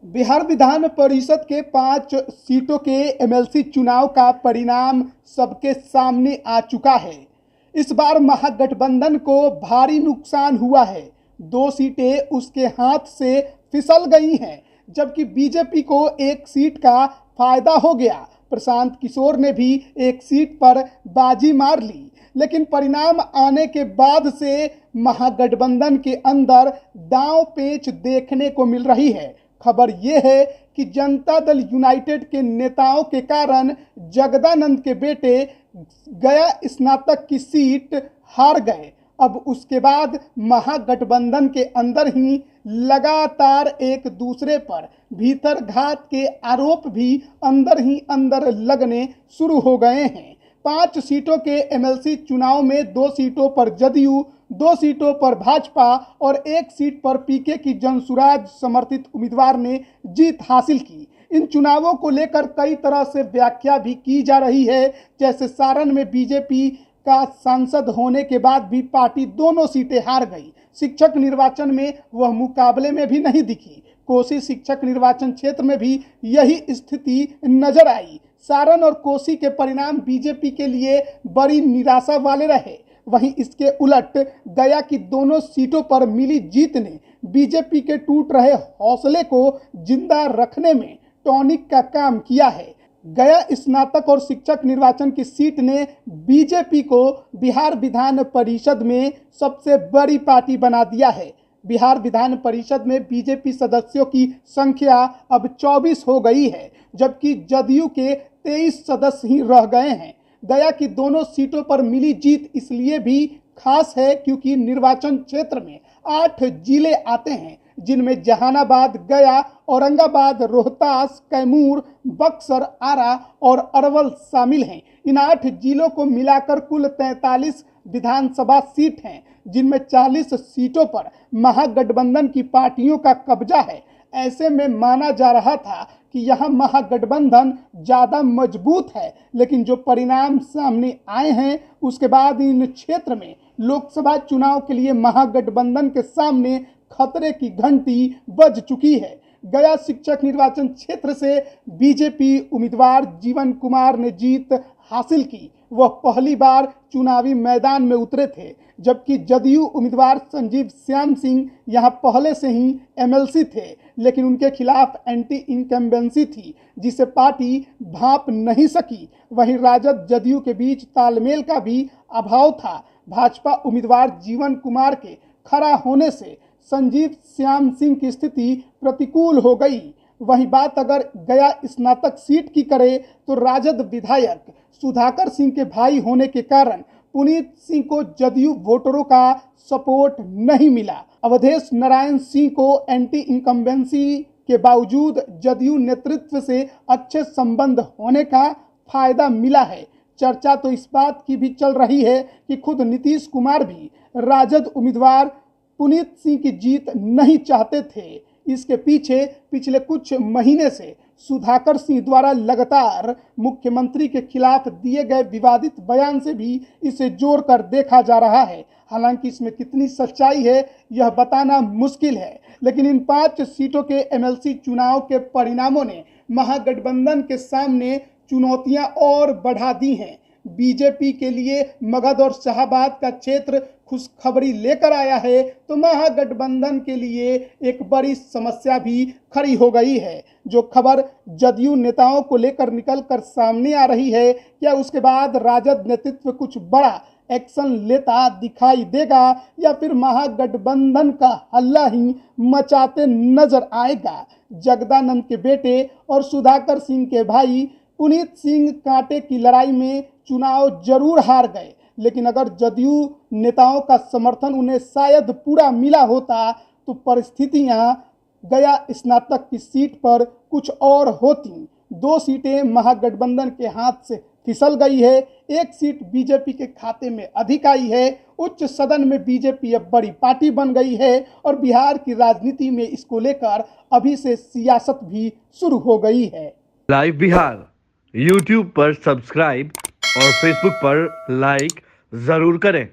बिहार विधान परिषद के 5 सीटों के एमएलसी चुनाव का परिणाम सबके सामने आ चुका है। इस बार महागठबंधन को भारी नुकसान हुआ है। 2 सीटें उसके हाथ से फिसल गई हैं, जबकि बीजेपी को 1 सीट का फायदा हो गया। प्रशांत किशोर ने भी 1 सीट पर बाजी मार ली, लेकिन परिणाम आने के बाद से महागठबंधन के अंदर दांव पेच देखने को मिल रही है। खबर यह है कि जनता दल यूनाइटेड के नेताओं के कारण जगदानंद के बेटे गया स्नातक की सीट हार गए। अब उसके बाद महागठबंधन के अंदर ही लगातार एक दूसरे पर भीतरघात के आरोप भी अंदर ही अंदर लगने शुरू हो गए हैं। 5 सीटों के एमएलसी चुनाव में 2 सीटों पर जदयू, 2 सीटों पर भाजपा और 1 सीट पर पीके की जनसुराज समर्थित उम्मीदवार ने जीत हासिल की। इन चुनावों को लेकर कई तरह से व्याख्या भी की जा रही है। जैसे सारण में बीजेपी का सांसद होने के बाद भी पार्टी दोनों सीटें हार गई। शिक्षक निर्वाचन में वह मुकाबले में भी नहीं दिखी। कोसी शिक्षक निर्वाचन क्षेत्र में भी यही स्थिति नजर आई। सारण और कोसी के परिणाम बीजेपी के लिए बड़ी निराशा वाले रहे। वहीं इसके उलट गया की दोनों सीटों पर मिली जीत ने बीजेपी के टूट रहे हौसले को जिंदा रखने में टॉनिक का काम किया है। गया स्नातक और शिक्षक निर्वाचन की सीट ने बीजेपी को बिहार विधान परिषद में सबसे बड़ी पार्टी बना दिया है। बिहार विधान परिषद में बीजेपी सदस्यों की संख्या अब 24 हो गई है, जबकि जदयू के 23 सदस्य ही रह गए हैं। गया की दोनों सीटों पर मिली जीत इसलिए भी खास है क्योंकि निर्वाचन क्षेत्र में 8 जिले आते हैं, जिनमें जहानाबाद, गया, औरंगाबाद, रोहतास, कैमूर, बक्सर, आरा और अरवल शामिल हैं। इन 8 जिलों को मिलाकर कुल 43 विधानसभा सीट हैं, जिनमें 40 सीटों पर महागठबंधन की पार्टियों का कब्जा है। ऐसे में माना जा रहा था कि यह महागठबंधन ज़्यादा मजबूत है, लेकिन जो परिणाम सामने आए हैं उसके बाद इन क्षेत्र में लोकसभा चुनाव के लिए महागठबंधन के सामने खतरे की घंटी बज चुकी है। गया शिक्षक निर्वाचन क्षेत्र से बीजेपी उम्मीदवार जीवन कुमार ने जीत हासिल की। वह पहली बार चुनावी मैदान में उतरे थे, जबकि जदयू उम्मीदवार संजीव श्याम सिंह यहां पहले से ही एमएलसी थे, लेकिन उनके खिलाफ एंटी इनकम्बेंसी थी, जिसे पार्टी भांप नहीं सकी। वहीं राजद जदयू के बीच तालमेल का भी अभाव था। भाजपा उम्मीदवार जीवन कुमार के खड़ा होने से संजीव श्याम सिंह की स्थिति प्रतिकूल हो गई। वहीं बात अगर गया स्नातक सीट की करें तो राजद विधायक सुधाकर सिंह के भाई होने के कारण पुनीत सिंह को जदयू वोटरों का सपोर्ट नहीं मिला। अवधेश नारायण सिंह को एंटी इनकम्बेंसी के बावजूद जदयू नेतृत्व से अच्छे संबंध होने का फायदा मिला है। चर्चा तो इस बात की भी चल रही है कि खुद नीतीश कुमार भी राजद उम्मीदवार पुनीत सिंह की जीत नहीं चाहते थे। इसके पीछे पिछले कुछ महीने से सुधाकर सिंह द्वारा लगातार मुख्यमंत्री के खिलाफ दिए गए विवादित बयान से भी इसे जोड़कर देखा जा रहा है। हालांकि इसमें कितनी सच्चाई है यह बताना मुश्किल है, लेकिन इन 5 सीटों के एमएलसी चुनाव के परिणामों ने महागठबंधन के सामने चुनौतियां और बढ़ा दी हैं। बीजेपी के लिए मगध और शाहाबाद का क्षेत्र खुशखबरी लेकर आया है, तो महागठबंधन के लिए एक बड़ी समस्या भी खड़ी हो गई है। जो खबर जदयू नेताओं को लेकर निकल कर सामने आ रही है, क्या उसके बाद राजद नेतृत्व कुछ बड़ा एक्शन लेता दिखाई देगा या फिर महागठबंधन का हल्ला ही मचाते नजर आएगा? जगदानंद के बेटे और सुधाकर सिंह के भाई पुनीत सिंह कांटे की लड़ाई में चुनाव जरूर हार गए, लेकिन अगर जदयू नेताओं का समर्थन उन्हें शायद पूरा मिला होता तो परिस्थितियां गया स्नातक की सीट पर कुछ और होती। 2 सीटें महागठबंधन के हाथ से फिसल गई है, 1 सीट बीजेपी के खाते में अधिक आई है। उच्च सदन में बीजेपी अब बड़ी पार्टी बन गई है और बिहार की राजनीति में इसको लेकर अभी से सियासत भी शुरू हो गई है। लाइव बिहार यूट्यूब पर सब्सक्राइब और फेसबुक पर लाइक जरूर करें।